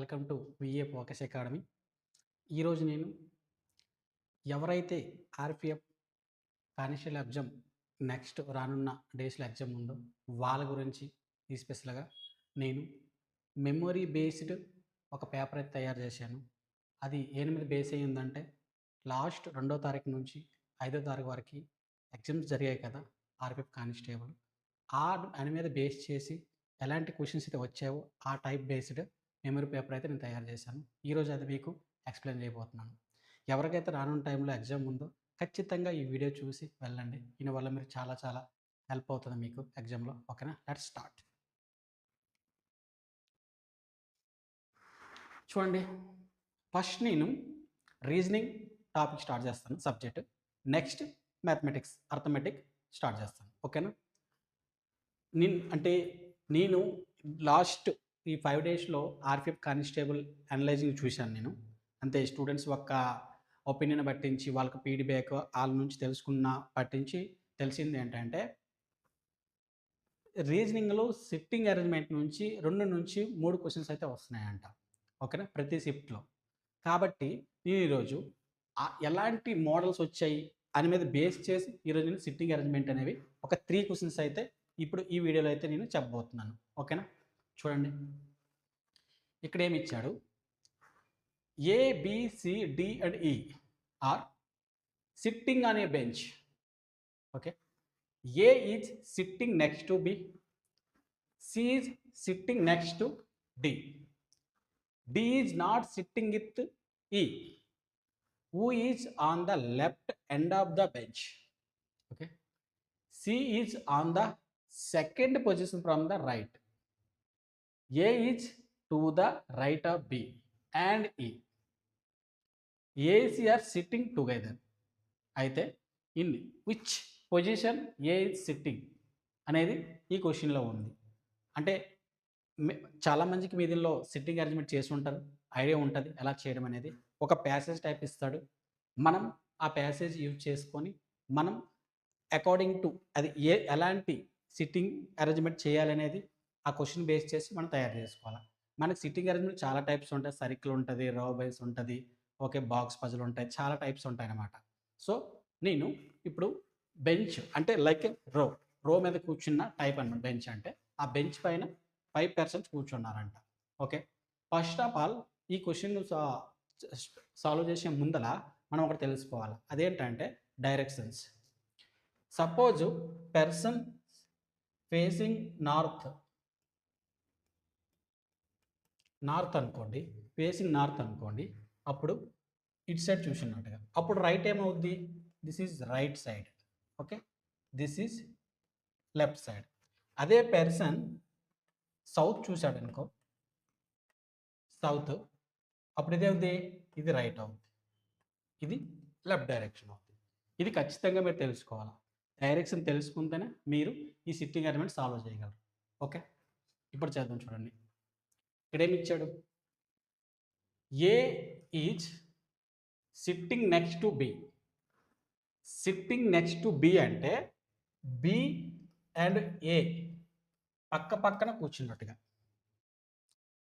Welcome to VA focus academy. ఈరోజు నేను ఎవరైతే ఆర్పిఎఫ్ కానిస్టేబుల్ ఎగ్జామ్ నెక్స్ట్ రానున్న డేస్లో ఎగ్జామ్ ఉందో వాళ్ళ గురించి ఈ స్పెషల్గా నేను మెమొరీ బేస్డ్ ఒక పేపర్ అయితే తయారు చేశాను. అది ఏని మీద బేస్ అయ్యిందంటే లాస్ట్ 2వ తారీఖు నుంచి 5వ తారీఖు వరకు ఎగ్జామ్స్ జరిగాయి కదా ఆర్పిఎఫ్ కానిస్టేబుల్. దాని మీద బేస్ చేసి ఎలాంటి క్వశ్చన్స్ అయితే వచ్చావో ఆ టైప్ బేస్డ్ మెమరీ పేపర్ అయితే నేను తయారు చేశాను. ఈరోజు అది మీకు ఎక్స్ప్లెయిన్ చేయబోతున్నాను. ఎవరికైతే రానున్న టైంలో ఎగ్జామ్ ఉందో ఖచ్చితంగా ఈ వీడియో చూసి వెళ్ళండి. దీనివల్ల మీరు చాలా హెల్ప్ అవుతుంది మీకు ఎగ్జామ్లో. ఓకేనా, లెట్స్ స్టార్ట్. చూడండి, ఫస్ట్ నేను రీజనింగ్ టాపిక్ స్టార్ట్ చేస్తాను subject. Next mathematics arithmetic start చేస్తాను. ఓకేనా, నేను లాస్ట్ ఈ 5 డేస్లో ఆర్పిఎఫ్ కానిస్టేబుల్ అనలైజింగ్ చూశాను నేను. అంతే, స్టూడెంట్స్ యొక్క ఒపీనియన్ పట్టించి వాళ్ళకి ఫీడ్బ్యాక్ వాళ్ళ నుంచి తెలుసుకున్న పట్టించి తెలిసింది ఏంటంటే రీజనింగ్లో సిట్టింగ్ అరేంజ్మెంట్ నుంచి 2 నుంచి 3 క్వశ్చన్స్ అయితే వస్తున్నాయంట. ఓకేనా, ప్రతి షిఫ్ట్లో. కాబట్టి నేను ఈరోజు ఎలాంటి మోడల్స్ వచ్చాయి అని మీద బేస్ చేసి ఈరోజు నేను సిట్టింగ్ అరేంజ్మెంట్ అనేవి ఒక 3 క్వశ్చన్స్ అయితే ఇప్పుడు ఈ వీడియోలో అయితే నేను చెప్పబోతున్నాను. ఓకేనా, చూడండి ఇక్కడ ఏమి ఇచ్చాడు. A B C D and E are sitting on a bench. Okay, A is sitting next to B, C is sitting next to D, D is not sitting with E, who is on the left end of the bench. Okay, C is on the second position from the right, A is to the right of B and E, A is are sitting together. అయితే in which position A is sitting అనేది ఈ క్వశ్చన్లో ఉంది. అంటే చాలామందికి మీ దీనిలో sitting arrangement చేసి ఉంటారు, ఐడియా ఉంటుంది ఎలా చేయడం అనేది. ఒక ప్యాసేజ్ టైప్ ఇస్తాడు, మనం ఆ ప్యాసేజ్ యూజ్ చేసుకొని మనం అకార్డింగ్ టు అది ఎలాంటి సిట్టింగ్ అరేంజ్మెంట్ చేయాలనేది ఆ క్వశ్చన్ బేస్ చేసి మనం తయారు చేసుకోవాలి. మనకి సిట్టింగ్ అరేంజ్మెంట్ చాలా టైప్స్ ఉంటాయి. సర్కిల్ ఉంటుంది, రో బేస్ ఉంటుంది, ఓకే, బాక్స్ పజిల్ ఉంటాయి, చాలా టైప్స్ ఉంటాయి అన్నమాట. సో నేను ఇప్పుడు బెంచ్ అంటే లైక్ రో మీద కూర్చున్న టైప్ అన్నమాట. బెంచ్ అంటే ఆ బెంచ్ పైన 5 persons కూర్చున్నారంట. ఓకే, ఫస్ట్ ఆఫ్ ఆల్ ఈ క్వశ్చన్ సాల్వ్ చేసే ముందల మనం ఒకటి తెలుసుకోవాలి. అదేంటంటే directions. Suppose person facing north అనుకోండి, ఫేసింగ్ నార్త్ అనుకోండి, అప్పుడు ఇటు సైడ్ చూసినట్టుగా, అప్పుడు రైట్ ఏమవుద్ది, this is right side. Okay, this is left side. అదే పర్సన్ సౌత్ చూశాడు అనుకో, సౌత్, అప్పుడు ఇదేవుద్ది, ఇది రైట్ అవుతుంది, ఇది లెఫ్ట్ డైరెక్షన్ అవుతుంది. ఇది ఖచ్చితంగా మీరు తెలుసుకోవాలి. డైరెక్షన్ తెలుసుకుంటేనే మీరు ఈ సిట్టింగ్ అరేంజ్మెంట్ సాల్వ్ చేయగలరు. ఓకే, ఇప్పుడు చేద్దాం. చూడండి, ఇక్కడ ఏమి ఇచ్చాడు, A is sitting next to B. Sitting next to B అంటే బి అండ్ ఏ పక్క పక్కన కూర్చున్నట్టుగా.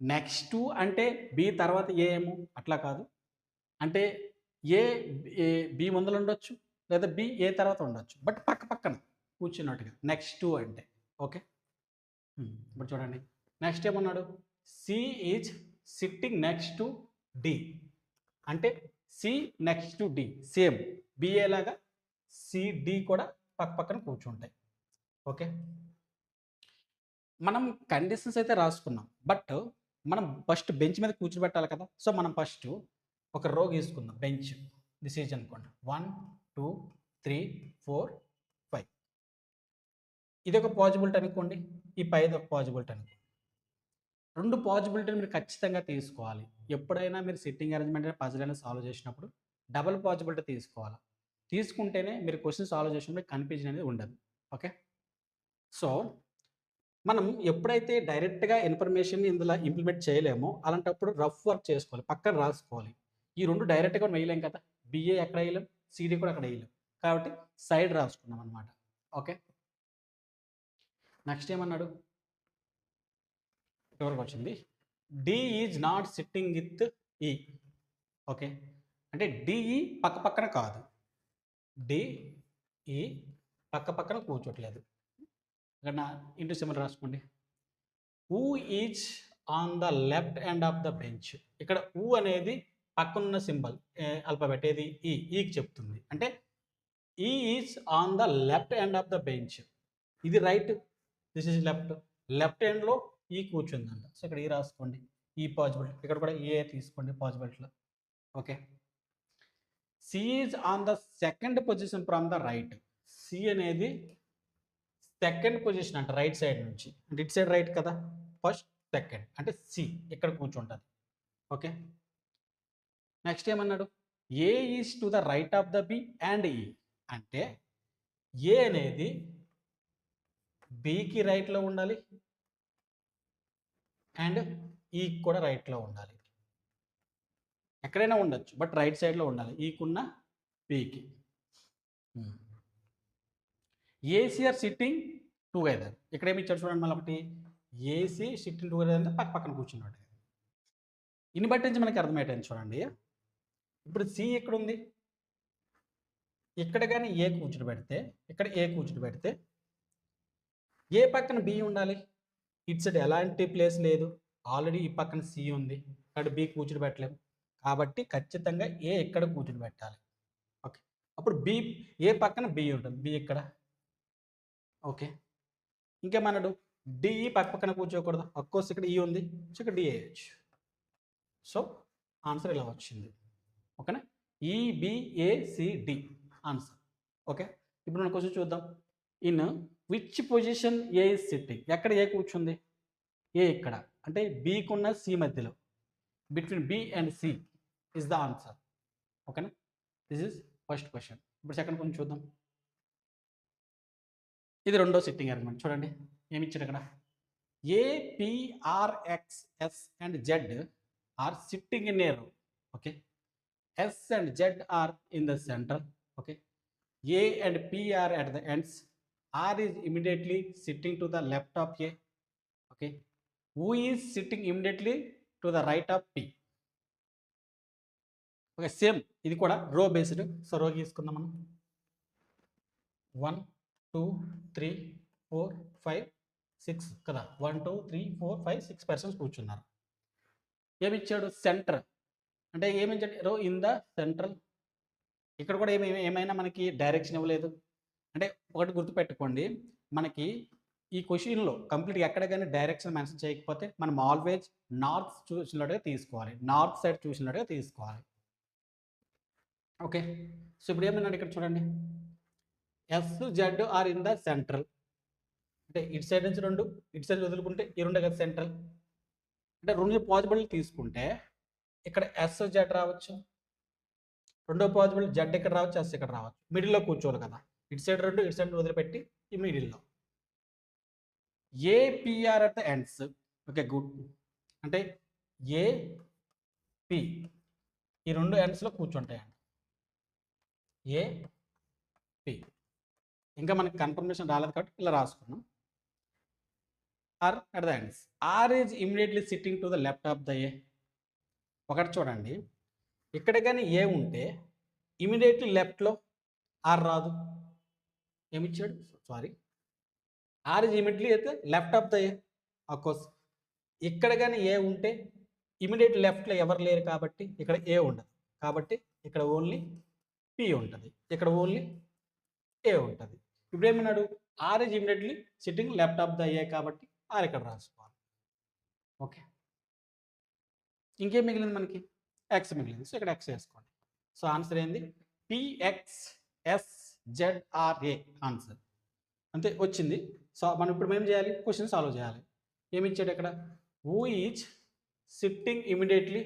నెక్స్ట్ అంటే బి తర్వాత ఏ ఏమో అట్లా కాదు, అంటే ఏ బి ముందర ఉండొచ్చు లేదా బి ఏ తర్వాత ఉండొచ్చు, బట్ పక్క పక్కన కూర్చున్నట్టుగా నెక్స్ట్ అంటే. ఓకే, ఇప్పుడు చూడండి, నెక్స్ట్ ఏమన్నాడు, C is sitting next to D అంటే C next to D same BA లాగా సిడి కూడా పక్క పక్కన కూర్చుంటాయి. ఓకే, మనం కండిషన్స్ అయితే రాసుకున్నాం, బట్ మనం ఫస్ట్ బెంచ్ మీద కూర్చోబెట్టాలి కదా. సో మనం ఫస్ట్ ఒక రో గీసుకుందాం. బెంచ్ దిస్ ఈజ్ అనుకోండి, 1 2 3 4 5. ఇది ఒక పాజిబిలిటీ అనుకోండి, ఈ పైది ఒక పాజిబిలిటీ అనుకోండి. 2 పాజిబిలిటీని మీరు ఖచ్చితంగా తీసుకోవాలి. ఎప్పుడైనా మీరు సిట్టింగ్ అరేంజ్మెంట్ పజిల్ అనేది సాల్వ్ చేసినప్పుడు డబుల్ పాజిబిలిటీ తీసుకోవాలి. తీసుకుంటేనే మీరు క్వశ్చన్ సాల్వ్ చేసినప్పుడు కన్ఫ్యూజన్ అనేది ఉండదు. ఓకే, సో మనం ఎప్పుడైతే డైరెక్ట్గా ఇన్ఫర్మేషన్ ఇందులో ఇంప్లిమెంట్ చేయలేమో అలాంటప్పుడు రఫ్ వర్క్ చేసుకోవాలి, పక్కన రాసుకోవాలి. ఈ 2 డైరెక్ట్గా వేయలేం కదా, బిఏ ఎక్కడ వేయలేం, సిడి కూడా అక్కడ వేయలేం, కాబట్టి సైడ్ రాసుకున్నాం అనమాట. ఓకే, నెక్స్ట్ ఏమన్నాడు, ఇక్కడికి వచ్చింది, D is not sitting with E. Okay, అంటే డిఈ పక్క పక్కన కాదు, డిఈ పక్క పక్కన కూర్చోట్లేదు. ఇక్కడ నా ఇంటూ సింబల్ రాసుకోండి. Who is on the left end of the bench. ఇక్కడ హూ అనేది పక్కనున్న సింబల్ ఆల్ఫాబెట్ ఏది ఈకి చెప్తుంది. అంటే E is on the left end of the bench. ఇది right, this is left. Left ఎండ్లో ఈ కూర్చుందంట. సో ఇక్కడ ఈ రాసుకోండి, ఈ పాజిబిలిటీ. ఇక్కడ కూడా ఏ తీసుకోండి పాజిబిలిటీలో. Okay, C is on the second position from the right. C అనేది సెకండ్ పొజిషన్ అంట రైట్ సైడ్ నుంచి. అంటే ఇట్ సైడ్ రైట్ కదా, ఫస్ట్ సెకండ్ అంటే సి ఇక్కడ కూర్చుంటుంది. ఓకే, నెక్స్ట్ ఏమన్నాడు, A is to the right of the B and E. అంటే ఏ అనేది బికి రైట్లో ఉండాలి అండ్ ఈకి కూడా రైట్లో ఉండాలి. ఎక్కడైనా ఉండొచ్చు బట్ రైట్ సైడ్లో ఉండాలి ఈకున్న బికి. AC are sitting together. ఇక్కడ ఏమి ఇచ్చాడు చూడండి, మళ్ళీ ఒకటి ఏసీ సిట్టింగ్ టుగెదర్ అంటే పక్క పక్కన కూర్చున్నాడు. ఇన్ని బట్టి నుంచి మనకి అర్థమయ్యేటది చూడండి. ఇప్పుడు సి ఎక్కడ ఉంది, ఇక్కడ కానీ ఏ కూర్చుని పెడితే, ఇక్కడ ఏ కూర్చుని పెడితే ఏ పక్కన బి ఉండాలి. ఇటు సైడ్ ఎలాంటి ప్లేస్ లేదు, ఆల్రెడీ ఈ పక్కన సి ఉంది, ఇక్కడ బి కూర్చుని పెట్టలేము. కాబట్టి ఖచ్చితంగా ఏ ఇక్కడ కూర్చుని పెట్టాలి. ఓకే, అప్పుడు బి ఏ పక్కన బి ఉంటుంది, బి ఇక్కడ. ఓకే, ఇంకేమన్నాడు, డిఈ పక్క పక్కన కూర్చోకూడదు. అఫ్కోర్స్ ఇక్కడ ఈ ఉంది, సో ఇక్కడ డి వేయచ్చు. సో ఆన్సర్ ఇలా వచ్చింది. ఓకేనా, ఈబిఏసిడి ఆన్సర్. ఓకే, ఇప్పుడు మనం క్వశ్చన్ చూద్దాం. In which position A is sitting. ఎక్కడ ఏ కూర్చుంది, ఏ ఇక్కడ. అంటే బికున్న సి మధ్యలో, between B and C is the answer. ఓకేనా, దిస్ ఇస్ ఫస్ట్ క్వశ్చన్. ఇప్పుడు సెకండ్ క్వశ్చన్ చూద్దాం. ఇది రెండో సిట్టింగ్ అరేంజ్మెంట్. చూడండి ఏమి ఇచ్చాడు ఇక్కడ, APRXS and Z are sitting in a row. Okay, S and Z are in the center. Okay, A and P are at the ends. R is immediately sitting to the left of A. Okay, who is sitting immediately to the right of P. Okay, same ఇది కూడా రో based. So రో తీసుకుందాం మనం. 1 2 3 4 5 6 కదా, 1 2 3 4 5 6 persons కూర్చున్నారు. ఏమి ఇచ్చాడు, సెంటర్. అంటే ఏమి ఇచ్చాడు, రో ఇన్ ద సెంట్రల్. ఇక్కడ కూడా ఏమైనా మనకి డైరెక్షన్ ఇవ్వలేదు. అంటే ఒకటి గుర్తుపెట్టుకోండి, మనకి ఈ క్వశ్చన్లో కంప్లీట్గా ఎక్కడ కానీ డైరెక్షన్ మెన్షన్ చేయకపోతే మనం ఆల్వేజ్ నార్త్ చూసినట్టుగా తీసుకోవాలి, నార్త్ సైడ్ చూసినట్టుగా తీసుకోవాలి. ఓకే, సో ఇప్పుడు ఏమన్నాడు ఇక్కడ చూడండి, S Z are in the central. అంటే ఇటు సైడ్ నుంచి రెండు, ఇటు సైడ్ వదులుకుంటే ఈ రెండు కదా సెంట్రల్. అంటే రెండు పాజిబుల్ తీసుకుంటే ఇక్కడ ఎస్ జెడ్ రావచ్చు, రెండో పాజిబుల్ జెడ్ ఇక్కడ రావచ్చు, ఎస్ ఇక్కడ రావచ్చు. మిడిల్లో కూర్చోవాలి కదా, ఇటు సైడ్ రెండు, ఇటు సైడ్ వదిలిపెట్టి ఈ మిడిల్లో. APR at the ends. Okay good. అంటే ఏపి ఈ రెండు ఎండ్స్లో కూర్చుంటాయండి, ఏపి. ఇంకా మనకి కన్ఫర్మేషన్ రాలేదు కాబట్టి ఇలా రాసుకున్నాం. R at the ends. R is immediately sitting to the left of the A. ఒకటి చూడండి, ఇక్కడ కానీ ఏ ఉంటే ఇమీడియట్లీ లెఫ్ట్లో ఆర్ రాదు. ఏమిచ్చాడు, సారీ, ఆర్ ఇస్ ఇమీడియట్లీ అయితే left of the A. Of course ఇక్కడ కానీ ఏ ఉంటే ఇమీడియట్ లెఫ్ట్లో ఎవరు లేరు కాబట్టి ఇక్కడ ఏ ఉండదు. కాబట్టి ఇక్కడ ఓన్లీ పి ఉంటుంది, ఇక్కడ ఓన్లీ ఏ ఉంటుంది. ఇప్పుడు ఏమన్నాడు, R is immediately sitting left of the A కాబట్టి ఆర్ ఇక్కడ రాసుకోవాలి. ఓకే, ఇంకేం మిగిలింది మనకి, ఎక్స్ మిగిలింది. సో ఇక్కడ ఎక్స్ వేసుకోండి. సో ఆన్సర్ ఏంది, PXSZRA ఆన్సర్. అంతే వచ్చింది. సో మనం ఇప్పుడు ఏం చేయాలి, క్వశ్చన్ సాల్వ్ చేయాలి. ఏమి ఇచ్చాడు ఇక్కడ, who is sitting immediately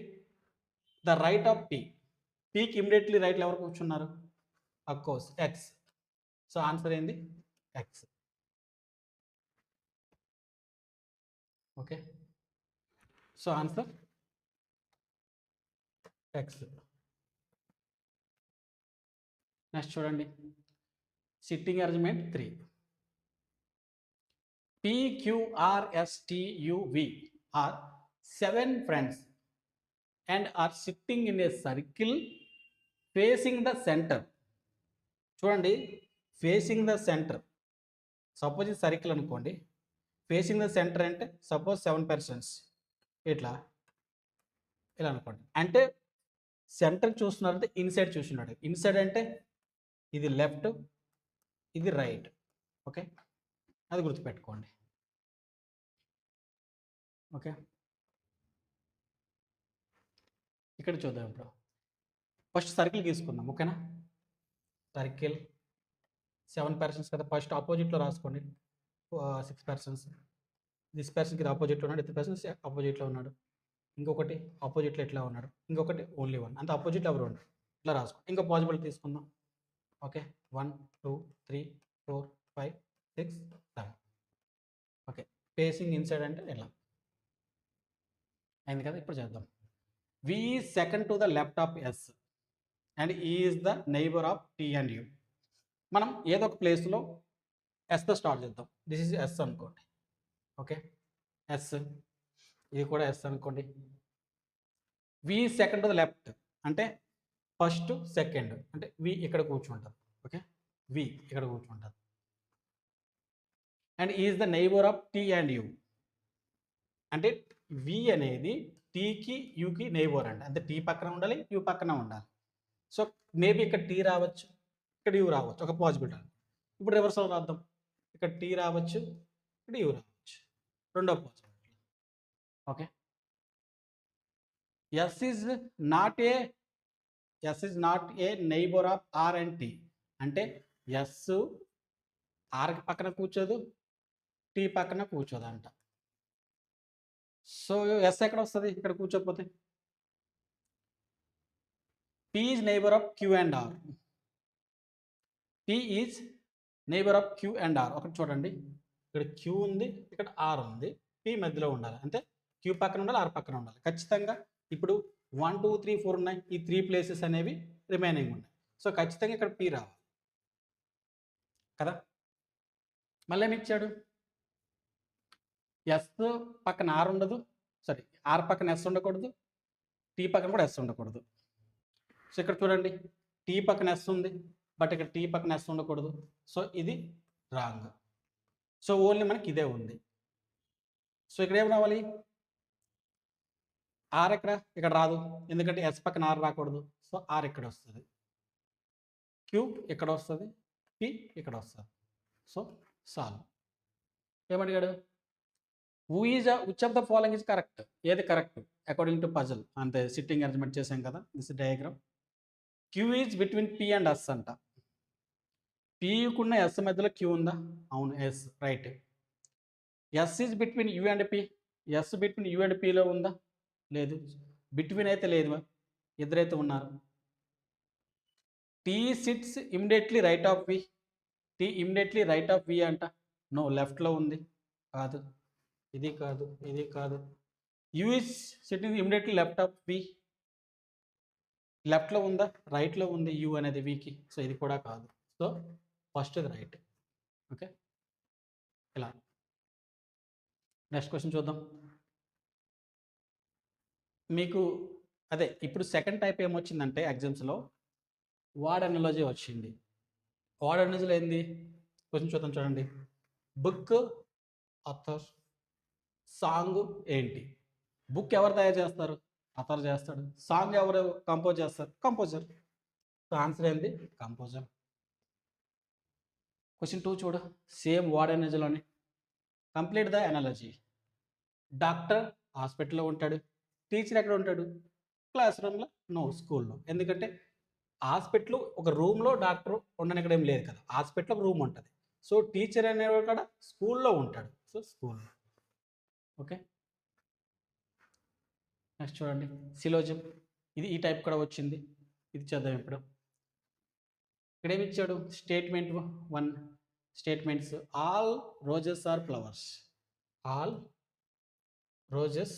the right of P. పీకి ఇమీడియట్లీ రైట్లో ఎవరు కూర్చున్నారు, అఫ్కోర్స్ ఎక్స్. సో ఆన్సర్ ఏంది, X. Okay, so answer X. Next చూడండి, sitting arrangement 3. PQRSTUV are 7 friends and are sitting in a circle facing the center. చూడండి, facing the centre. Suppose ఇది circle అనుకోండి. Facing the centre అంటే suppose 7 persons ఇట్లా ఇలా అనుకోండి. అంటే సెంటర్ చూస్తున్నారంటే ఇన్సైడ్ చూస్తున్నాడు. ఇన్సైడ్ అంటే ఇది లెఫ్ట్, ఇది రైట్. ఓకే, అది గుర్తుపెట్టుకోండి. ఓకే, ఇక్కడ చూద్దాం. ఇప్పుడు ఫస్ట్ సర్కిల్ తీసుకుందాం. ఓకేనా, సర్కిల్ 7 పర్సన్స్ కదా. ఫస్ట్ ఆపోజిట్లో రాసుకోండి. 6 పర్సన్స్. దిస్ పర్సన్కి ఇది ఆపోజిట్లో ఉన్నాడు, ఇతర పర్సన్స్ ఆపోజిట్లో ఉన్నాడు. ఇంకొకటి ఆపోజిట్లో ఎట్లా ఉన్నాడు, ఇంకొకటి ఓన్లీ 1. అంత ఆపోజిట్లో ఎవరు ఉండరు. ఇట్లా రాసుకో. ఇంకో పాజిబిలిటీ తీసుకుందాం. ఓకే, 1 2 3 4 5 6 7. ఓకే, ఫేసింగ్ ఇన్సైడ్ అంటే ఇలా అయింది కదా. ఇప్పుడు చేద్దాం. V is second to the left of S and E is the neighbour of T and U. మనం ఏదో ఒక ప్లేస్లో ఎస్తో స్టార్ట్ చేద్దాం. దిస్ ఈజ్ ఎస్ అనుకోండి. ఓకే, ఎస్, ఇది కూడా ఎస్ అనుకోండి. V second to the left అంటే ఫస్ట్ సెకండ్ అంటే వి ఇక్కడ కూర్చుంటుంది. ఓకే, వి ఇక్కడ కూర్చుంటుంది. And is the neighbour of T and U అంటే వి అనేది టీకి యూకి నైబర్ అండి. అంటే టీ పక్కన ఉండాలి, యూ పక్కన ఉండాలి. సో మేబీ ఇక్కడ టీ రావచ్చు, ఇక్కడ యూ రావచ్చు. ఒక పాజిబిలిటీ. ఇప్పుడు రివర్స్లో రాద్దాం. ఇక్కడ టీ రావచ్చు, ఇక్కడ యూ రావచ్చు. రెండో possibility. Okay, S is not a neighbour of R and T అంటే ఎస్ ఆర్కి పక్కన కూర్చోదు, టీ పక్కన కూర్చోదు అంట. సో ఎస్ ఎక్కడ వస్తుంది? ఇక్కడ కూర్చోకపోతే. P is neighbour of Q and R. P is neighbour of Q and R. ఒకటి చూడండి, ఇక్కడ క్యూ ఉంది, ఇక్కడ ఆర్ ఉంది. పి మధ్యలో ఉండాలి. అంటే క్యూ పక్కన ఉండాలి, ఆర్ పక్కన ఉండాలి ఖచ్చితంగా. ఇప్పుడు 1 2 3 4 ఉన్నాయి. ఈ 3 ప్లేసెస్ అనేవి రిమైనింగ్ ఉన్నాయి. సో ఖచ్చితంగా ఇక్కడ పి రావాలి కదా. మళ్ళీ ఏమి ఇచ్చాడు? ఎస్ పక్కన ఆర్ ఉండదు, సారీ ఆర్ పక్కన ఎస్ ఉండకూడదు, టీ పక్కన కూడా ఎస్ ఉండకూడదు. సో ఇక్కడ చూడండి, టీ పక్కన ఎస్ ఉంది, బట్ ఇక్కడ టీ పక్కన ఎస్ ఉండకూడదు. సో ఇది రాంగ్. సో ఓన్లీ మనకి ఇదే ఉంది. సో ఇక్కడ ఏం రావాలి? ఆర్ ఇక్కడ రాదు, ఎందుకంటే ఎస్ పక్కన ఆర్ రాకూడదు. సో ఆర్ ఇక్కడ వస్తుంది, క్యూ ఇక్కడ వస్తుంది, పి ఇక్కడ వస్తుంది. So solve. ఏమడిగాడు? Which of the following is correct? ఏది కరెక్ట్ అకార్డింగ్ టు పజల్? అంతే, సిట్టింగ్ అరేంజ్మెంట్ చేసాం కదా. This diagram. Q is between P and S అంట. పికున్న ఎస్ మధ్యలో క్యూ ఉందా? అవును, S right. S is between U and P. S between U and పిలో ఉందా? లేదు. బిట్వీన్ అయితే లేదు, ఇద్దరైతే ఉన్నారు. T sits immediately right of V. T immediately right of V అంట. నో, లెఫ్ట్లో ఉంది, కాదు. ఇది కాదు, ఇది కాదు. U is sitting immediately left of V. లెఫ్ట్లో ఉందా? రైట్లో ఉంది యూ అనేది వికి. సో ఇది కూడా కాదు. సో ఫస్ట్ ఇది రైట్. ఓకే, ఇలా. నెక్స్ట్ క్వశ్చన్ చూద్దాం. మీకు అదే ఇప్పుడు సెకండ్ టైప్ ఏమొచ్చిందంటే ఎగ్జామ్స్లో వర్డ్ అనాలజీ వచ్చింది. వర్డ్ అనాలజీలో ఏంది? క్వశ్చన్ చూద్దాం చూడండి. బుక్ ఆథర్, సాంగ్ ఏంటి? బుక్ ఎవరు తయారు చేస్తారు? ఆథర్ చేస్తాడు. సాంగ్ ఎవరు కంపోజ్ చేస్తారు? కంపోజర్. సో ఆన్సర్ ఏంది? కంపోజర్. క్వశ్చన్ 2 చూడు, సేమ్ వర్డ్ అనాలజీలోనే. Complete the analogy. డాక్టర్ హాస్పిటల్లో ఉంటాడు, టీచర్ ఎక్కడ ఉంటాడు? క్లాస్ రూమ్లో. నో, స్కూల్లో. ఎందుకంటే హాస్పిటల్ ఒక రూమ్లో డాక్టర్ ఉండడానికి ఏం లేదు కదా. హాస్పిటల్లో ఒక రూమ్ ఉంటుంది. సో టీచర్ అనేవాడు కూడా స్కూల్లో ఉంటాడు. సో స్కూల్లో. ఓకే, నెక్స్ట్ చూడండి, సిలోజం. ఇది ఈ టైప్ కూడా వచ్చింది. ఇది చేద్దాం ఇప్పుడు. ఇక్కడ ఏమి ఇచ్చాడు? Statement 1 statements. All roses are flowers. All roses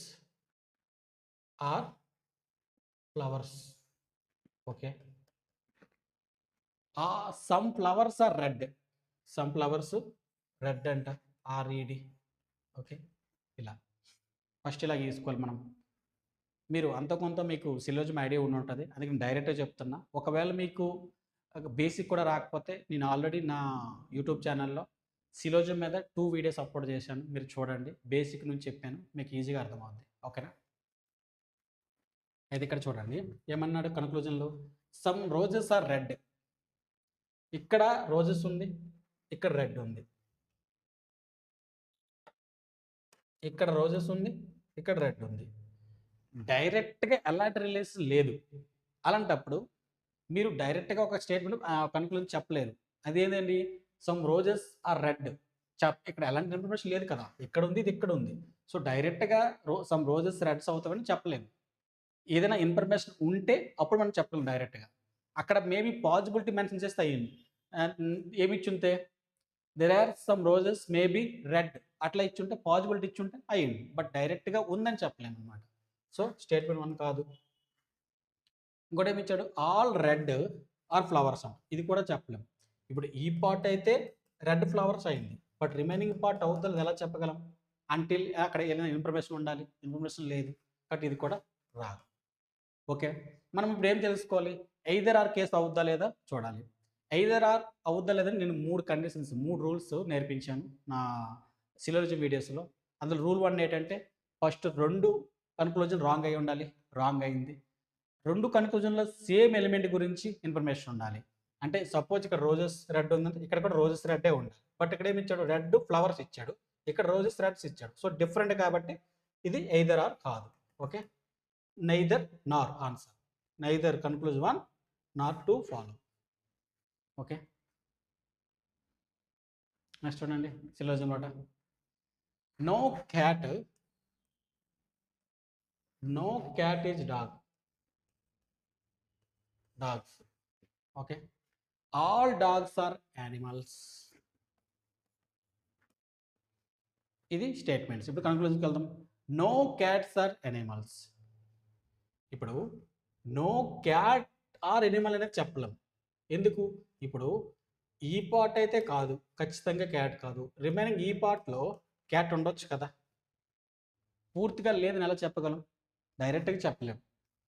are flowers. Okay, some flowers are red. Some flowers red అంట, ఆర్ఈడి. ఓకే, ఇలా. ఫస్ట్ ఇలా గీసుకోవాలి మనం. మీరు అంతో కొంత మీకు సిలోజియం ఐడియా ఉండి ఉంటుంది. అందుకే నేను డైరెక్ట్‌గా చెప్తున్నా. ఒకవేళ మీకు బేసిక్ కూడా రాకపోతే నేను ఆల్రెడీ నా యూట్యూబ్ ఛానల్‌లో సిలోజియం మీద 2 వీడియోస్ అప్‌లోడ్ చేశాను. మీరు చూడండి. బేసిక్ నుంచి చెప్పాను. మీకు ఈజీగా అర్థమవుద్ది. ఓకేనా? అయితే ఇక్కడ చూడండి. ఏమన్నాడు కన్‌క్లూజన్‌లో? Some roses are red. ఇక్కడ రోజెస్ ఉంది. ఇక్కడ రెడ్ ఉంది. ఇక్కడ రోజెస్ ఉంది. ఇక్కడ రెడ్ ఉంది. డైరెక్ట్‌గా ఎలాంటి రిలేషన్ లేదు. అలాంటప్పుడు మీరు డైరెక్ట్‌గా ఒక స్టేట్మెంట్ కన్‌క్లూజన్ చెప్పలేరు. అదేందండి? Some roses are red. ఇక్కడ ఎలాంటి ఇన్ఫర్మేషన్ లేదు కదా! ఇక్కడుంది, ఇది ఇక్కడుంది. సో, డైరెక్ట్‌గా సమ్ రోజెస్ రెడ్స్ అవుతావని చెప్పలేము. ఏదైనా ఇన్ఫర్మేషన్ ఉంటే అప్పుడు మనం చెప్పగలం డైరెక్ట్‌గా. అక్కడ మేబీ పాజిబిలిటీ మెన్షన్ చేస్తే అయ్యింది. ఏమిచ్చుంటే there are some roses maybe red అట్లా ఇచ్చుంటే పాజిబిలిటీ ఇచ్చుంటే అయ్యింది. బట్ డైరెక్ట్‌గా ఉందని చెప్పలేమనమాట. సో, స్టేట్మెంట్ 1 కాదు. ఇంకోటేమిచ్చాడు? ఆల్ రెడ్ ఆర్ ఫ్లవర్స్ అంట. ఇది కూడా చెప్పలేం. ఇప్పుడు ఈ పార్ట్ అయితే రెడ్ ఫ్లవర్స్ అయింది. బట్ రిమైనింగ్ పార్ట్ అవుతలేదు ఎలా చెప్పగలం? అంటిల్ అక్కడ ఏదైనా ఇన్ఫర్మేషన్ ఉండాలి. ఇన్ఫర్మేషన్ లేదు. కాబట్టి ఇది కూడా రాదు. ఓకే. మనం ఇప్పుడు ఏం తెలుసుకోవాలి? ఎయిదర్ ఆర్ కేస్ అవుద్దా లేదా చూడాలి. ఎయిదర్ ఆర్ అవుద్దా లేదని నేను 3 కండిషన్స్, 3 రూల్స్ నేర్పించాను నా సిలోజియం వీడియోస్‌లో. అందులో రూల్ 1 ఏంటంటే ఫస్ట్ 2 కన్‌క్లూజన్ రాంగ్ అయ్యి ఉండాలి. రాంగ్ అయింది. 2 కన్‌క్లూజన్‌లో సేమ్ ఎలిమెంట్ గురించి ఇన్ఫర్మేషన్ ఉండాలి. అంటే సపోజ్ ఇక్కడ రోజెస్ రెడ్ ఉందంటే ఇక్కడ కూడా రోజెస్ రెడ్డే ఉండాలి. బట్ ఇక్కడ ఏమి ఇచ్చాడు? రెడ్ ఫ్లవర్స్ ఇచ్చాడు. ఇక్కడ రోజెస్ రెడ్స్ ఇచ్చాడు. సో, డిఫరెంట్ కాబట్టి ఇది ఎయిదర్ ఆర్ కాదు. Okay. Neither nor answer. Neither conclusion 1 nor 2 follow. Okay. Next చూడండి సిలోజియం మాట. No cat is dogs. Okay. All dogs are animals. ఇది స్టేట్మెంట్స్. ఇప్పుడు కన్క్లూజన్కి వెళ్దాం. No cats are animals. ఇప్పుడు నో క్యాట్ ఆర్ ఎనిమల్ అనేది చెప్పలేం. ఎందుకు? ఇప్పుడు ఈ పార్ట్ అయితే కాదు. ఖచ్చితంగా క్యాట్ కాదు. రిమైనింగ్ ఈ పార్ట్‌లో క్యాట్ ఉండొచ్చు కదా! పూర్తిగా లేదని ఎలా చెప్పగలం? డైరెక్ట్‌గా చెప్పలేం.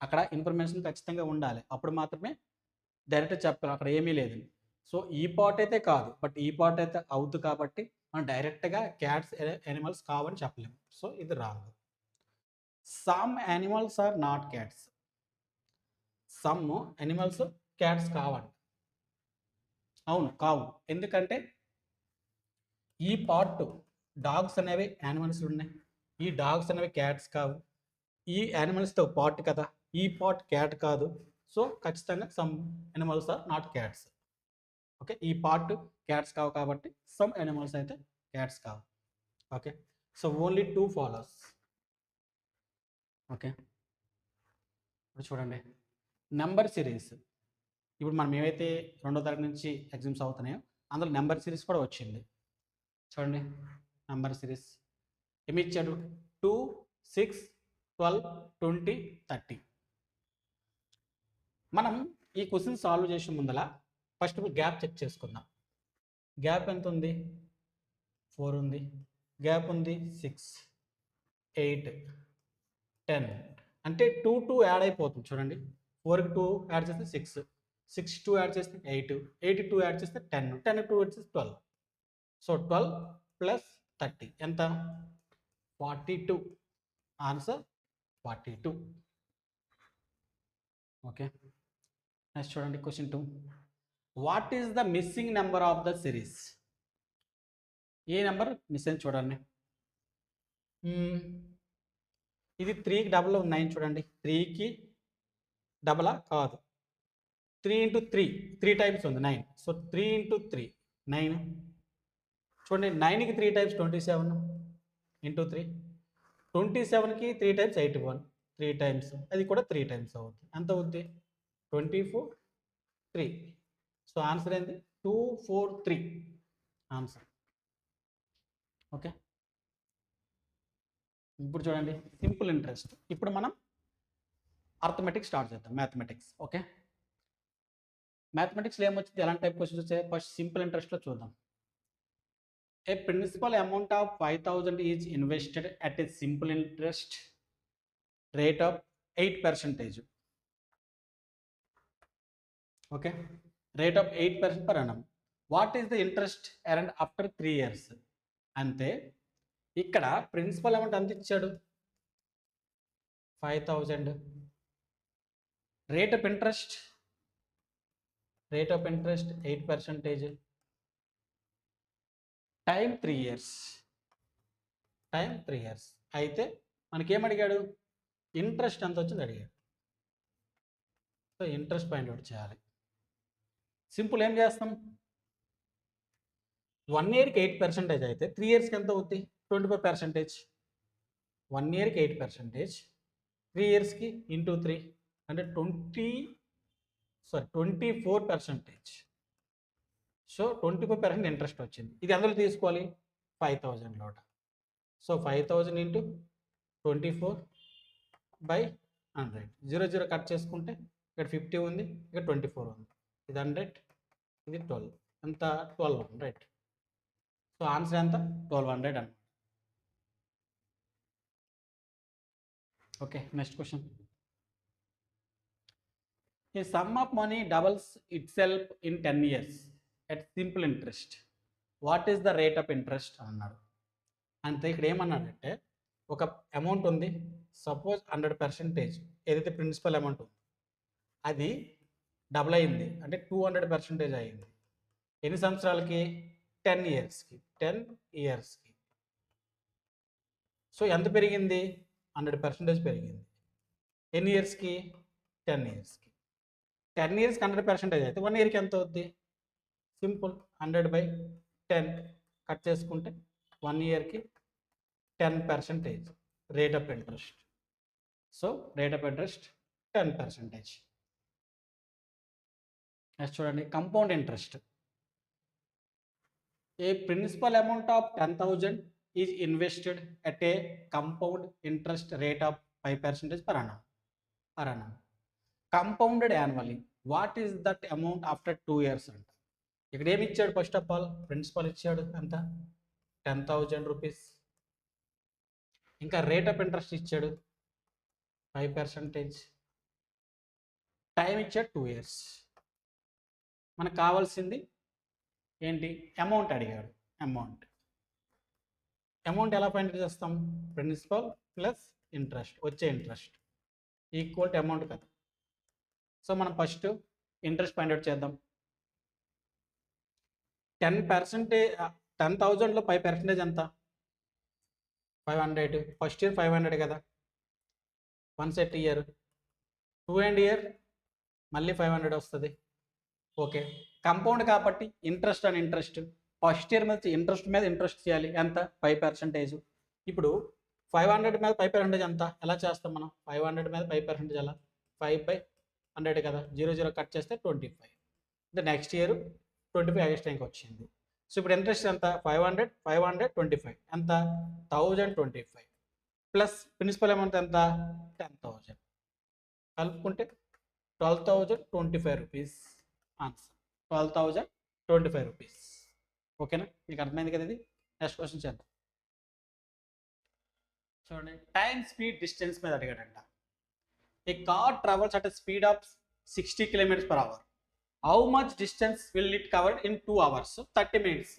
అక్కడ ఇన్ఫర్మేషన్ ఖచ్చితంగా ఉండాలి. అప్పుడు మాత్రమే డైరెక్ట్‌గా చెప్పగలం. అక్కడ ఏమీ లేదని. సో, ఈ పార్ట్ అయితే కాదు. బట్ ఈ పార్ట్ అయితే అవుద్ది కాబట్టి మనం డైరెక్ట్‌గా క్యాట్స్, యానిమల్స్ కావని చెప్పలేము. సో, ఇది wrong. Some animals are not cats. Some animals cats కావంట. అవును. కావు. ఎందుకంటే ఈ పార్ట్ డాగ్స్ అనేవి యానిమల్స్ ఉన్నాయి. ఈ డాగ్స్ అనేవి క్యాట్స్ కావు. ఈ యానిమల్స్‌తో పార్ట్ కదా! ఈ పార్ట్ క్యాట్ కాదు. సో, ఖచ్చితంగా some animals are not cats. Okay. ఈ పార్ట్ క్యాట్స్ కావు కాబట్టి సమ్ యానిమల్స్ అయితే క్యాట్స్ కావు. Okay. So, only 2 follows. Okay. ఇప్పుడు చూడండి. Number series. ఇప్పుడు మనం ఏవైతే రెండో తరగతి నుంచి ఎగ్జామ్స్ అవుతున్నాయో అందులో నంబర్ సిరీస్ కూడా వచ్చింది. చూడండి. నంబర్ సిరీస్ ఏమిచ్చాడు? 2, 6, 12, 20, 30. మనం ఈ క్వెషన్ సాల్వ్ చేసే ముందల ఫస్ట్ గ్యాప్ చెక్ చేసుకుందాం. గ్యాప్ ఎంత ఉంది? 4 ఉంది. గ్యాప్ ఉంది 6, 8, 10. అంటే 2, 2 యాడ్ అయిపోతుంది చూడండి. 4కి 2 యాడ్ చేస్తే 6, 6 2 యాడ్ చేస్తే 8, 8 2 యాడ్ చేస్తే 10, 10 2 యాడ్ చేస్తే 12. సో, 12 ప్లస్ 30 ఎంత? 42. ఆన్సర్ 42. ఓకే. నెక్స్ట్ చూడండి question 2. What is the missing number of the series? A number miss అయింది చూడండి. ఇది 3కి డబల్ 9 చూడండి. 3కి డబలా కాదు. 3 ఇంటూ 3 3 టైమ్స్ ఉంది 9. So, 3 into 3 9. చూడండి 9కి 3 టైమ్స్ 27 ఇంటూ 3. 27కి 3 times 81 3 times. అది కూడా 3 టైమ్స్ అవుతుంది. ఎంత అవుద్ది? 24, 3. సో, ఆన్సర్ ఏంది? 243 ఆన్సర్. ఓకే. ఇప్పుడు చూడండి సింపుల్ ఇంట్రెస్ట్. ఇప్పుడు మనం అర్థమెటిక్స్ స్టార్ట్ చేద్దాం. మ్యాథమెటిక్స్. ఓకే. మ్యాథమెటిక్స్‌లో ఏమొచ్చింది? ఎలాంటి టైప్ క్వెషన్స్ వచ్చాయి? ఫస్ట్ సింపుల్ ఇంట్రెస్ట్‌లో చూద్దాం. A principal amount of 5,000 is invested at a simple interest rate of 8%. Okay, rate of 8% per annum. What is the interest earned after 3 years? అంతే ఇక్కడ principal amount ఎంత ఇచ్చాడు 5,000. Rate of interest 8%. Time 3 years. అయితే మనకేం అడిగాడు interest ఎంత వచ్చింది అడిగాడు. సో ఇంట్రెస్ట్ పాయింట్ అవుట్ చేయాలి. సింపుల్ ఏం చేస్తాం 1 ఇయర్కి 8% అయితే 3 ఇయర్స్కి ఎంత అవుద్ది 24%. 1 ఇయర్కి 8%, 3 ఇయర్స్కి ఇంటూ 3 అంటే 24%. సో 24% ఇంట్రెస్ట్ వచ్చింది. ఇది అందులో తీసుకోవాలి 5,000లోట. So 5,000 into 24/100. 0 కట్ చేసుకుంటే ఇక్కడ 50 ఉంది, ఇక్కడ 24 ఉంది. ఇది 100, ఇది 12. ఎంత 1200. సో ఆన్సర్ ఎంత 1200 అన్నమాట. Okay, next question. A sum of money doubles itself in 10 years at simple interest. What is the rate of interest అన్నాడు. అంటే ఇక్కడ ఏమన్నాడంటే ఒక అమౌంట్ ఉంది, సపోజ్ 100%. ఏదైతే ప్రిన్సిపల్ అమౌంట్ ఉంది అది డబుల్ అయింది అంటే 200% అయింది. ఎన్ని సంవత్సరాలకి 10 ఇయర్స్కి. సో ఎంత పెరిగింది 100% పెరిగింది. ఎన్ని ఇయర్స్కి 10 ఇయర్స్కి. 10 ఇయర్స్కి 100% అయితే 1 ఇయర్కి ఎంత అవుద్ది సింపుల్ 100/10 కట్ చేసుకుంటే 1 ఇయర్కి 10% rate of interest. So rate of interest 10%. Next చూడండి compound interest. A principal amount of 10,000 is invested at a compound interest rate of 5% per annum. Compounded annually. What is that amount after 2 years అంట. ఇక్కడ ఏమి ఇచ్చాడు first of all principal ఇచ్చాడు ఎంత 10,000 rupees. ఇంకా rate of interest ఇచ్చాడు 5%. Time ఇచ్చాడు 2 years. మనకు కావాల్సింది ఏంటి అమౌంట్ అడిగాడు. అమౌంట్ ఎలా ఫైండ్ చేస్తాం ప్రిన్సిపల్ ప్లస్ ఇంట్రెస్ట్ వచ్చే ఇంట్రెస్ట్ ఈక్వల్ టు అమౌంట్ కదా. సో మనం ఫస్ట్ ఇంట్రెస్ట్ ఫైండ్ అవుట్ చేద్దాం. 10,000లో 5% ఎంత 500. ఫస్ట్ ఇయర్ 500 కదా, 1 set ఇయర్ 2 and ఇయర్ మళ్ళీ 500 వస్తుంది. ఓకే, కంపౌండ్ కాబట్టి interest and interest first year మీద ఇంట్రెస్ట్ చేయాలి ఎంత 5%. ఇప్పుడు 500 మీద 5% ఎంత ఎలా చేస్తాం మనం 500 మీద 5% ఎలా 5/100 కదా. 0 కట్ చేస్తే 25. అంటే నెక్స్ట్ ఇయర్ 25 ఎక్స్ట్రా ఇంకా వచ్చింది. సో ఇప్పుడు ఇంట్రెస్ట్ ఎంత 500 25 ఎంత 1025 ప్లస్ ప్రిన్సిపల్ అమౌంట్ ఎంత 10,000 కలుపుకుంటే 12,025 రూపీస్ ఆన్సర్ 12,025 రూపీస్. ఓకేనా, మీకు అర్థమైంది కదా ఇది. నెక్స్ట్ క్వశ్చన్ చేద్దాం. చూడండి టైం స్పీడ్ డిస్టెన్స్ మీద అడిగాడంట. A car travels at speed of 60 km/h. How much distance will it cover in 2 hours 30 minutes.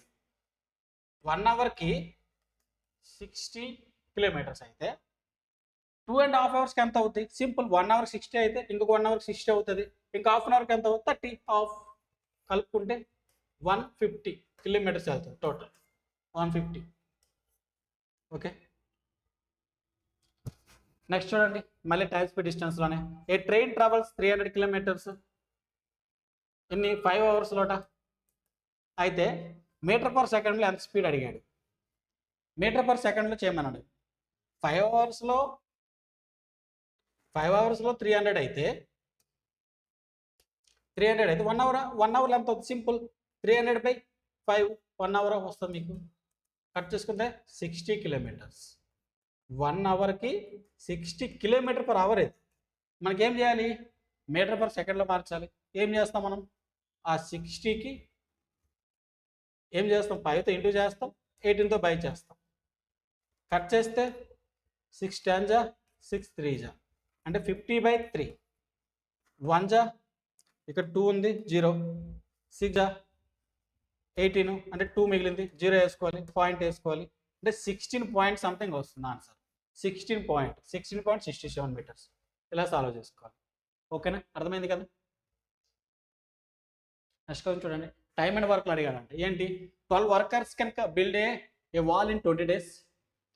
1 hourకి 60 kilometers అయితే 2.5 hours ఎంత అవుతుంది సింపుల్. 1 hour 60 అయితే ఇంకొక 1 hour 60 అవుతుంది, ఇంకా హాఫ్ అన్ అవర్కి ఎంత అవుతుంది 30. హాఫ్ కలుపుకుంటే 150 kilometers వెళ్తుంది టోటల్ 150. ఓకే, నెక్స్ట్ చూడండి మళ్ళీ టైం స్పీడ్ డిస్టెన్స్లోనే. ఏ ట్రైన్ ట్రావెల్స్ 300 kilometers ఇన్ని 5 hours లోట. అయితే మీటర్/s ఎంత స్పీడ్ అడిగాడు. మీటర్/s చేయమన్నాడు. 5 hours-లో 300 అయితే 1 hour ఎంత అవుతుంది సింపుల్ 300/5 1 hour వస్తుంది మీకు. కట్ చేసుకుంటే 60 kilometers. 1 hourకి 60 km/h అయితే మనకేం చేయాలి మీటర్/s మార్చాలి. ఏం చేస్తాం మనం ఆ 60కి ఏం చేస్తాం 5తో ఇంటూ చేస్తాం, 18తో బై చేస్తాం. కట్ చేస్తే 6 10 జా 6 3 జా అంటే 50/3. 1 జా ఇక్కడ 2 ఉంది 0. 6 జా 18 అంటే 2 మిగిలింది 0 వేసుకోవాలి, పాయింట్ వేసుకోవాలి అంటే 16 పాయింట్ సంథింగ్ వస్తుంది ఆన్సర్. 16.67 మీటర్స్. ఇలా సాల్వ్ చేసుకోవాలి. ఓకేనా, అర్థమైంది కదా. నెక్స్ట్ క్వశ్చన్ చూడండి. టైమ్ అండ్ వర్క్లు అడిగాడంటే ఏంటి? 12 workers can build a wall in 20 days.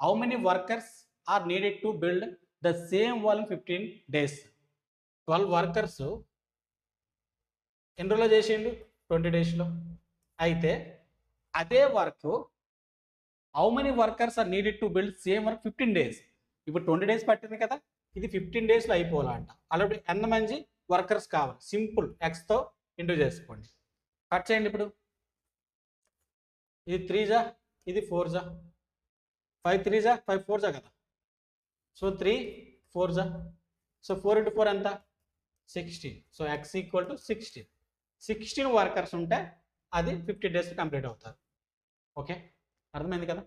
How many workers are needed to build the same wall in 15 days? 12 workers ఎన్ని రోజుల్లో చేసిండు? 20 daysలో. అయితే అదే work how many workers are needed to build same work 15 days. ఇప్పుడు 20 days పట్టింది కదా, ఇది 15 daysలో అయిపోవాలంట. అలాంటి ఎంతమంది వర్కర్స్ కావాలి? సింపుల్ ఎక్స్తో ఇంటూ చేసుకోండి. కట్ చేయండి. ఇప్పుడు ఇది 3 జా, ఇది 4 జా, 5 3 జా 5 4 జా కదా. సో 3 4 జా, సో 4 into 4 ఎంత? 16. So x equal to 16. 16 workers ఉంటే అది 50 days కంప్లీట్ అవుతారు. ఓకే, అర్థమైంది కదా.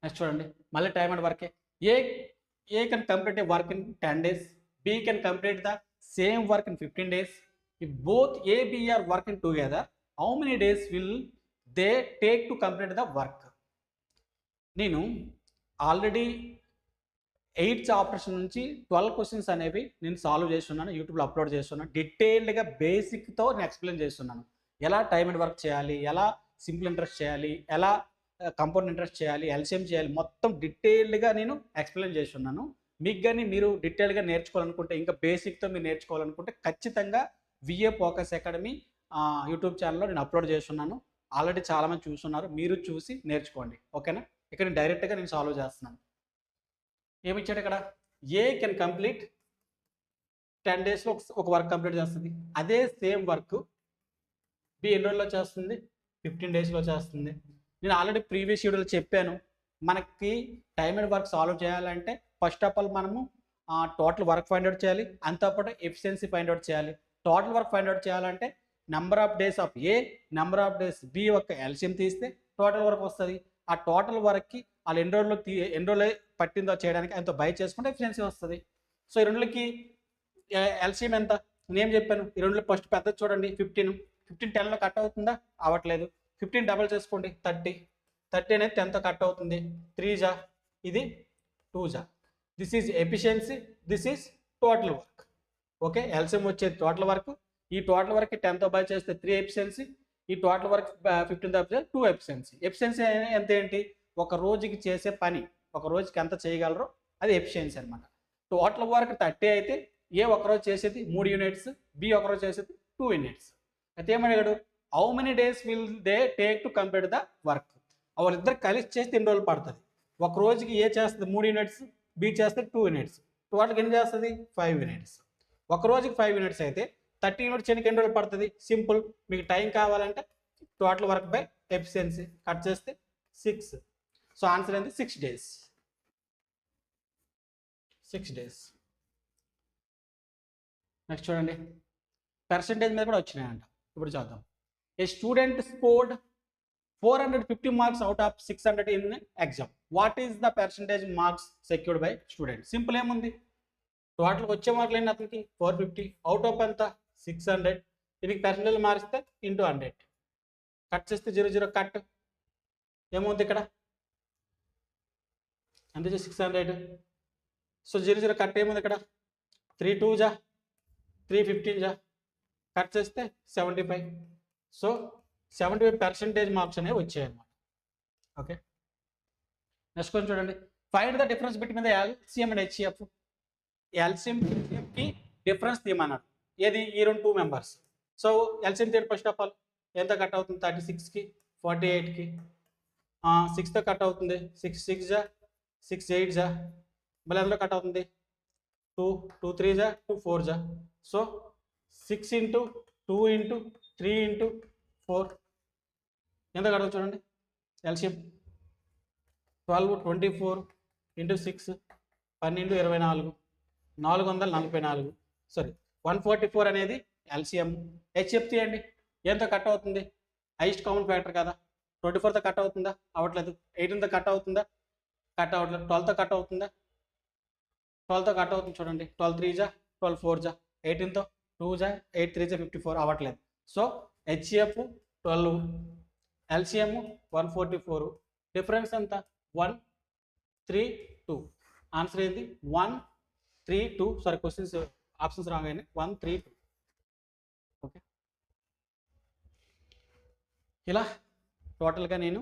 నెక్స్ట్ చూడండి, మళ్ళీ టైమ్ అండ్ వర్కే. A can complete a work in 10 days. B can complete the same work in 15 days. If both A, B are working together, how many days will they take to complete the work? నేను already 8th operation నుంచి 12 questions అనేవి నేను solve చేస్తున్నాను, యూట్యూబ్లో upload చేస్తున్నాను. డీటెయిల్డ్గా బేసిక్తో నేను explain చేస్తున్నాను. ఎలా టైమ్ అండ్ వర్క్ చేయాలి, ఎలా సింపుల్ ఇంట్రెస్ట్ చేయాలి, ఎలా కంపౌండ్ ఇంట్రెస్ట్ చేయాలి, ఎల్సిఎం చేయాలి, మొత్తం డీటెయిల్డ్గా నేను ఎక్స్ప్లెయిన్ చేస్తున్నాను. మీకు కానీ మీరు డీటెయిల్గా నేర్చుకోవాలనుకుంటే, ఇంకా బేసిక్తో మీరు నేర్చుకోవాలనుకుంటే ఖచ్చితంగా విఏ ఫోకస్ అకాడమీ యూట్యూబ్ ఛానల్లో నేను అప్లోడ్ చేస్తున్నాను. ఆల్రెడీ చాలామంది చూస్తున్నారు, మీరు చూసి నేర్చుకోండి. ఓకేనా, ఇక్కడ డైరెక్ట్గా నేను సాల్వ్ చేస్తున్నాను. ఏమి ఇచ్చాడు ఇక్కడ? ఏ కెన్ కంప్లీట్ 10 daysలో ఒక వర్క్ కంప్లీట్ చేస్తుంది. అదే సేమ్ వర్క్ బి ఎన్ని రోజుల్లో చేస్తుంది? 15 daysలో చేస్తుంది. నేను ఆల్రెడీ ప్రీవియస్ వీడియోలో చెప్పాను, మనకి టైమ్ అండ్ వర్క్ సాల్వ్ చేయాలంటే ఫస్ట్ ఆఫ్ ఆల్ మనము టోటల్ వర్క్ ఫైండ్ అవుట్ చేయాలి, అంతపాటు ఎఫిషియన్సీ ఫైండ్ అవుట్ చేయాలి. టోటల్ వర్క్ ఫైండ్ అవుట్ చేయాలంటే number of days of A, number of days B యొక్క ఎల్సిఎం తీస్తే టోటల్ వర్క్ వస్తుంది. ఆ టోటల్ వర్క్కి వాళ్ళు ఎన్ని రోజులు పట్టిందో చేయడానికి ఎంతో బై చేసుకుంటే ఎఫిషియన్సీ వస్తుంది. సో ఈ రెండులకి ఎల్సిఎం ఎంత? నేను చెప్పాను, ఈ రెండులో ఫస్ట్ పెద్దది చూడండి 15. 15 10లో కట్ అవుతుందా? అవ్వట్లేదు. 15 డబల్ చేసుకోండి 30. 30 అనేది 10తో కట్ అవుతుంది. 3 జా, ఇది 2 జా. This is efficiency, this is total work. Okay, LCM వచ్చేది టోటల్ వర్క్. ఈ టోటల్ వర్క్ 10తో బై చేస్తే 3 ఎఫిషియన్సీ, ఈ టోటల్ వర్క్ 15తో బై చేస్తే 2 ఎఫిషియన్సీ. ఎఫిషియన్సీ ఎంత ఏంటి? ఒక రోజుకి చేసే పని, ఒక రోజుకి ఎంత చేయగలరో అది ఎఫిషియన్సీ అనమాట. టోటల్ వర్క్ 30 అయితే ఏ ఒకరోజు చేసేది 3 యూనిట్స్, బి ఒకరోజు చేసేది 2 యూనిట్స్. అయితే ఏమడిగాడు? How many days will they take to complete the work? వాళ్ళిద్దరు కలిసి చేస్తే ఎన్ని రోజులు పడుతుంది? ఒక రోజుకి ఏ చేస్తుంది 3 యూనిట్స్, బి చేస్తే 2 యూనిట్స్, టోటల్కి ఎన్ని చేస్తుంది? 5 యూనిట్స్. ఒక రోజుకి 5 యూనిట్స్ అయితే 30 యూనిట్స్ చేయడానికి ఎన్ని రోజులు పడుతుంది? సింపుల్, మీకు టైం కావాలంటే total work by efficiency cut చేస్తే 6. సో ఆన్సర్ ఏంటి? 6 days. 6 days. నెక్స్ట్ చూడండి, పర్సంటేజ్ మీద కూడా వచ్చినాయంట. ఇప్పుడు చూద్దాం. A student scored 450 marks out of 600 in exam. What is the percentage marks secured by student? Simple, ఏముంది? టోటల్కి వచ్చే మార్కులు ఏంటి అతనికి? 450. అవుట్ ఆఫ్ ఎంత? 600. దీనికి పర్సంటేజ్ మారిస్తే ఇంటూ 100. కట్ చేస్తే 0 0 కట్. ఏముంది ఇక్కడ? ఎంత? 600. So 0 0 cut. ఏముంది ఇక్కడ? 3 2 జా, 3 15 జా, కట్ చేస్తే 75. సో 75% మార్క్స్ అనేవి వచ్చాయన్నమాట. ఓకే, నెక్స్ట్ క్వశ్చన్ చూడండి. Find the difference between the LCM and HCF. LCM కి డిఫరెన్స్ తీయమన్నాడు. ఏది? ఈ 2 మెంబర్స్. సో ఎల్సిఎం తీయండి. ఫస్ట్ ఆఫ్ ఆల్ ఎంత కట్ అవుతుంది? 36కి 48కి 6తో కట్ అవుతుంది. 6 6 జా, 6 8 జా, మళ్ళీ అందులో కట్ అవుతుంది 2 2 3 జా, 2 4 జా. సో 6 ఇంటూ 2 ఇంటూ 3 ఇంటూ 4 ఎంత కట్ అవుతుంది చూడండి. LCM 12 24 into 6 12 24 444. సారీ 144 అనేది ఎల్సిఎం. హెచ్సిఎఫ్ తీయండి. ఎంతో కట్ అవుతుంది? హైయెస్ట్ కామన్ ఫ్యాక్టర్ కదా. 24తో కట్ అవుతుందా? అవ్వట్లేదు. 18తో కట్ అవుతుందా? కట్ అవ్వట్లేదు. 12తో కట్ అవుతుందా? 12తో కట్ అవుతుంది చూడండి. 12 3 జా, 12 4 జా, 18తో 2 జా, 8 3 జా 54 అవ్వట్లేదు. సో హెచ్సిఎఫ్ 12, ఎల్సిఎం 144, డిఫరెన్స్ ఎంత? 1 3 2. ఆన్సర్ ఏంది? 1 3 2. సారీ, క్వశ్చన్స్ ఆప్షన్స్ రాంగ్ అయినాయి. 1 3 2. ఓకే, ఇలా టోటల్గా నేను